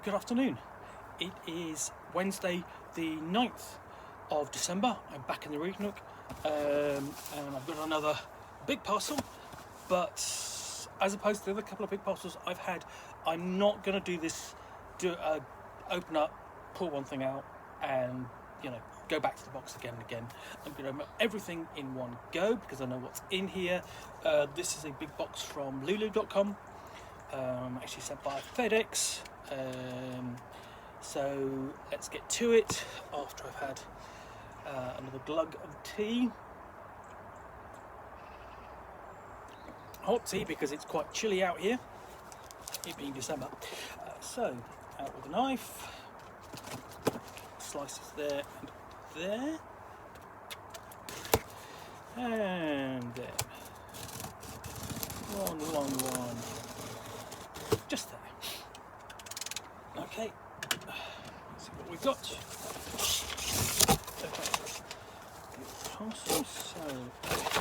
Good afternoon. It is Wednesday the 9th of December. I'm back in the read Nook, and I've got another big parcel, but as opposed to the other couple of big parcels I've had, I'm not going to do this, open up, pull one thing out and go back to the box again and again. I'm going to make everything in one go because I know what's in here. This is a big box from lulu.com, actually sent by FedEx. So let's get to it after I've had another glug of tea. Hot tea because it's quite chilly out here, it being December. So out with a knife, slices there and there, and there. One. Just there. Okay, let's see what we've got. Okay. Parcel, so,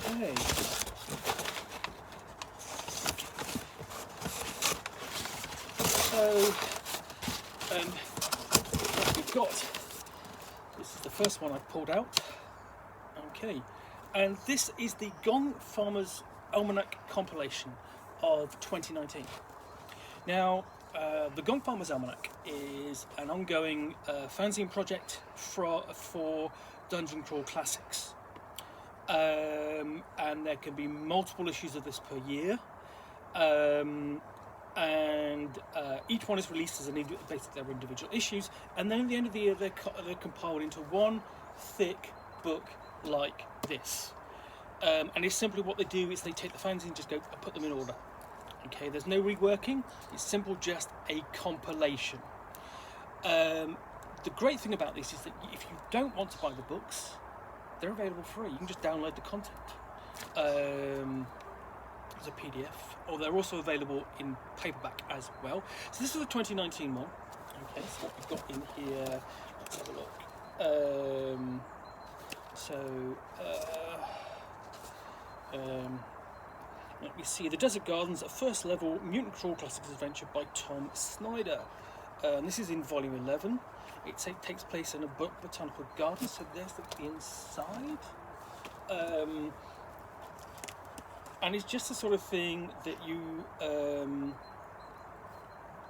okay. So, what we've got, this is the first one I've pulled out. Okay, and this is the Gongfarmer's Almanac compilation of 2019. Now, the Gongfarmer's Almanac is an ongoing fanzine project for Dungeon Crawl Classics, and there can be multiple issues of this per year, and each one is released as basically their individual issues, and then at the end of the year they're compiled into one thick book like this. And it's simply what they do is they take the fanzine and just go and put them in order. Okay, there's no reworking, it's simple, just a compilation. The great thing about this is that if you don't want to buy the books, they're available free. You can just download the content as a PDF, or they're also available in paperback as well. So this is a 2019 one. Okay, so what we've got in here, let's have a look. Let me see. The Desert Gardens, a first level Mutant Crawl Classics adventure by Tom Snyder. This is in volume 11. It takes place in a botanical garden, so there's the inside. And it's just the sort of thing that you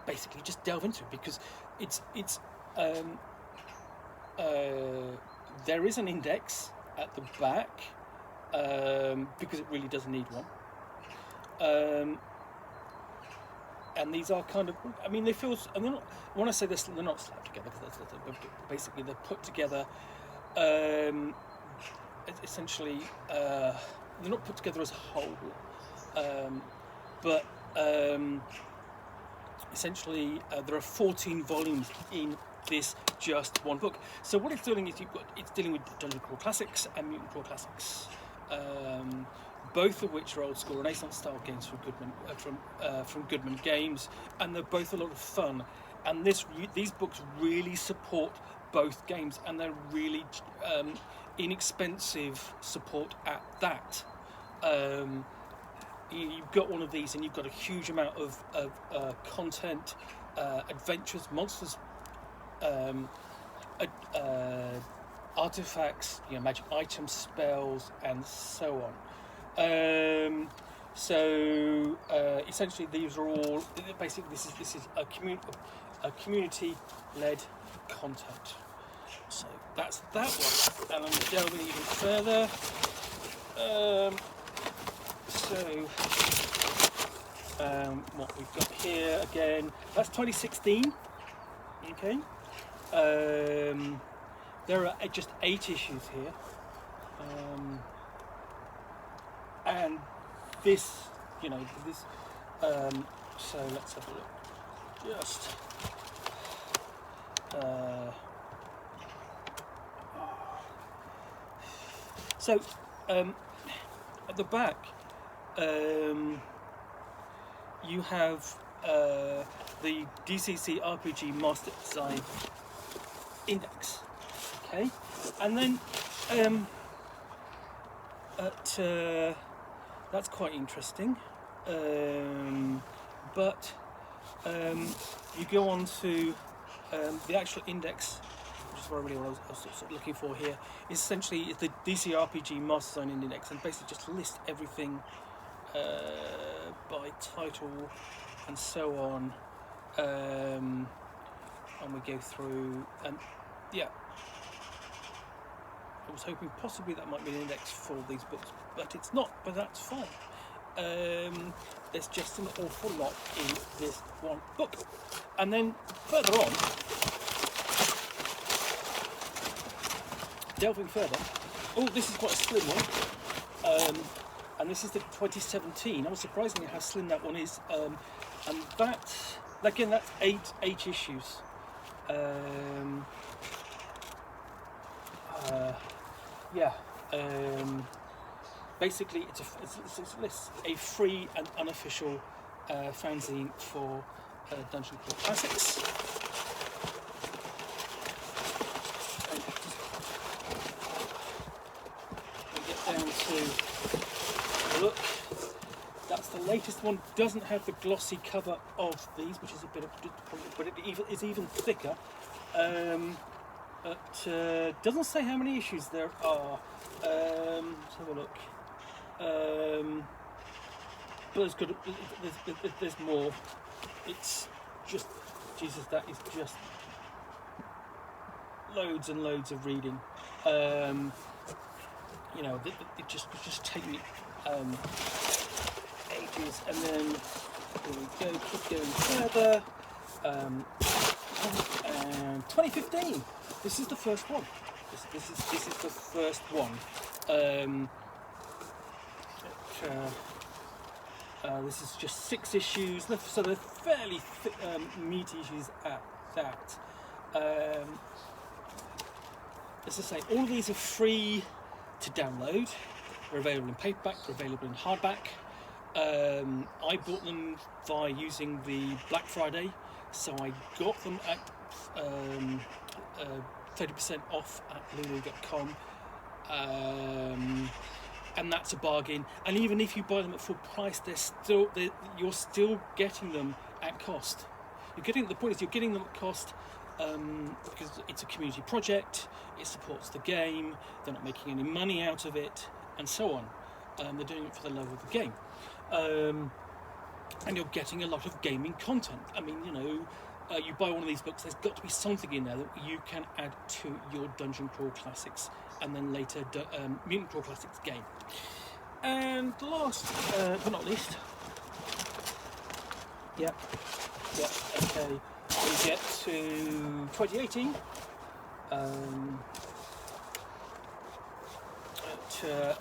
basically just delve into, because there is an index at the back, because it really does need one. And these are kind of, I mean, they feel, and they're not, when I say this, they're not slapped together, because basically they're put together, essentially, they're not put together as a whole, but essentially there are 14 volumes in this just one book. So what it's doing is it's dealing with Dungeon Crawl Classics and Mutant Crawl Classics, both of which are old school Renaissance style games from Goodman Games, and they're both a lot of fun. And these books really support both games, and they're really inexpensive support at that. You've got one of these, and you've got a huge amount of content, adventures, monsters, artifacts, magic items, spells, and so on. Essentially, these are all basically this is a community-led content. So that's that one, and I'm delving even further. What we've got here again, that's 2016. Okay. There are just 8 issues here, and this, so let's have a look. Just so at the back, you have the DCC RPG Master Design Index. Okay, and then that's quite interesting. But you go on to the actual index, which is what I was sort of looking for here. Is essentially the DC RPG Master Zone Index, and basically just list everything by title and so on. And we go through, and yeah, I was hoping possibly that might be an index for these books, but it's not. But that's fine. There's just an awful lot in this one book, and then further on, delving further. Oh, this is quite a slim one, and this is the 2017. I was surprising how slim that one is, and that, again, that's eight issues. Basically, it's a free and unofficial fanzine for Dungeon Crawl Classics. We get down to look. That's the latest one. Doesn't have the glossy cover of these, which is a bit of, but it's even thicker. Doesn't say how many issues there are. Let's have a look. But there's more. It's just, Jesus, that is just loads and loads of reading. You know, it just take me ages, and then here we go, keep going further. And 2015. This is the first one. This is the first one. This is just 6 issues, so they're fairly meaty issues at that. As I say, all of these are free to download. They're available in paperback, they're available in hardback. I bought them via using the Black Friday, so I got them at 30% off at lulu.com. And that's a bargain. And even if you buy them at full price, you're still getting them at cost. The point is you're getting them at cost because it's a community project. It supports the game. They're not making any money out of it, and so on. They're doing it for the love of the game, and you're getting a lot of gaming content. I mean, you know. You buy one of these books, there's got to be something in there that you can add to your Dungeon Crawl Classics and then later Mutant Crawl Classics game. And last but not least, okay, we get to 2018.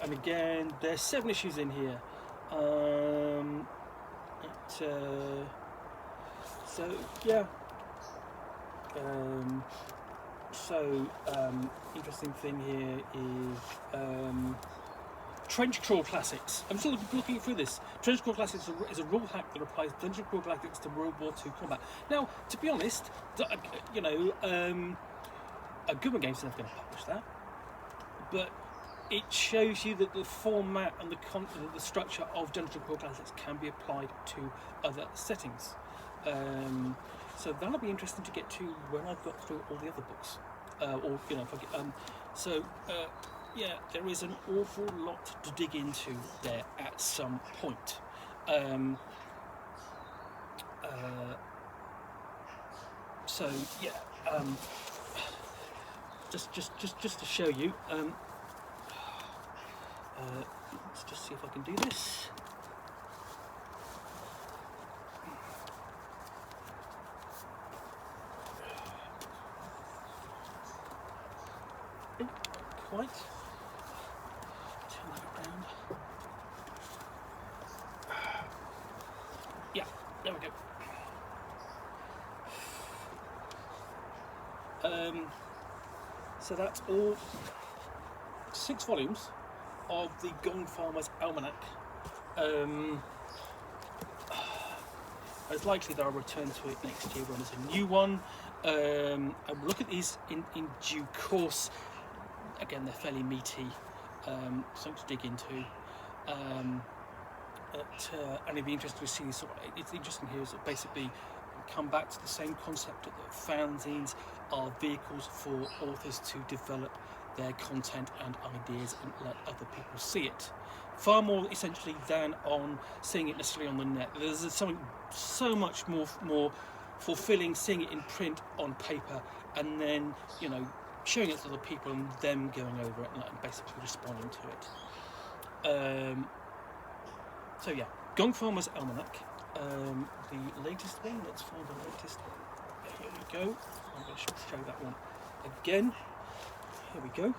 And again, there's 7 issues in here. So yeah. Interesting thing here is Trench Crawl Classics. I'm still looking through this. Trench Crawl Classics is a rule hack that applies Dungeon Crawl Classics to World War II combat. Now, to be honest, you know, Goodman Games is never going to publish that, but it shows you that the format and the structure of Dungeon Crawl Classics can be applied to other settings. So that'll be interesting to get to when I've got through all the other books, or you know, if I get, yeah, there is an awful lot to dig into there at some point. So yeah, just to show you, let's just see if I can do this. Quite. Turn that around. Yeah, there we go. So that's all 6 volumes of the Gongfarmer's Almanac. It's likely that I'll return to it next year when there's a new one. I will look at these in due course. Again, they're fairly meaty, something to dig into. And it'd be interesting to see. It's interesting here is that basically come back to the same concept that fanzines are vehicles for authors to develop their content and ideas and let other people see it. Far more essentially than on seeing it necessarily on the net. There's something so much more fulfilling seeing it in print on paper and then, you know, showing it to other people and them going over it and basically responding to it. So yeah, Gongfarmer's Almanac, the latest one. Let's find the latest. Here we go. I'm going to show that one again. Here we go.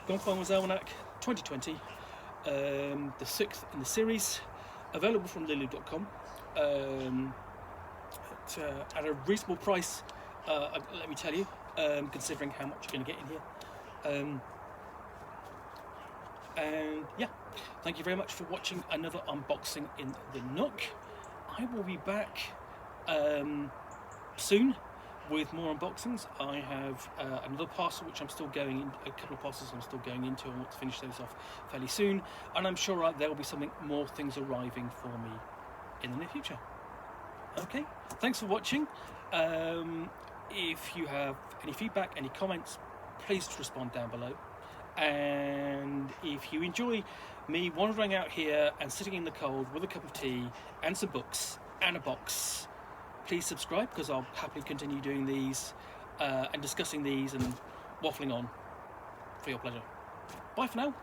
Gongfarmer's Almanac 2020, the 6th in the series, available from lulu.com at a reasonable price, let me tell you, considering how much you're going to get in here. And yeah, thank you very much for watching another unboxing in the Nook. I will be back soon with more unboxings. I have another parcel which I'm still going in, a couple of parcels I'm still going into. I want to finish those off fairly soon, and I'm sure there will be more things arriving for me in the near future. Okay, thanks for watching. If you have any feedback, any comments, please respond down below. And if you enjoy me wandering out here and sitting in the cold with a cup of tea and some books and a box, please subscribe, because I'll happily continue doing these and discussing these and waffling on for your pleasure. Bye for now.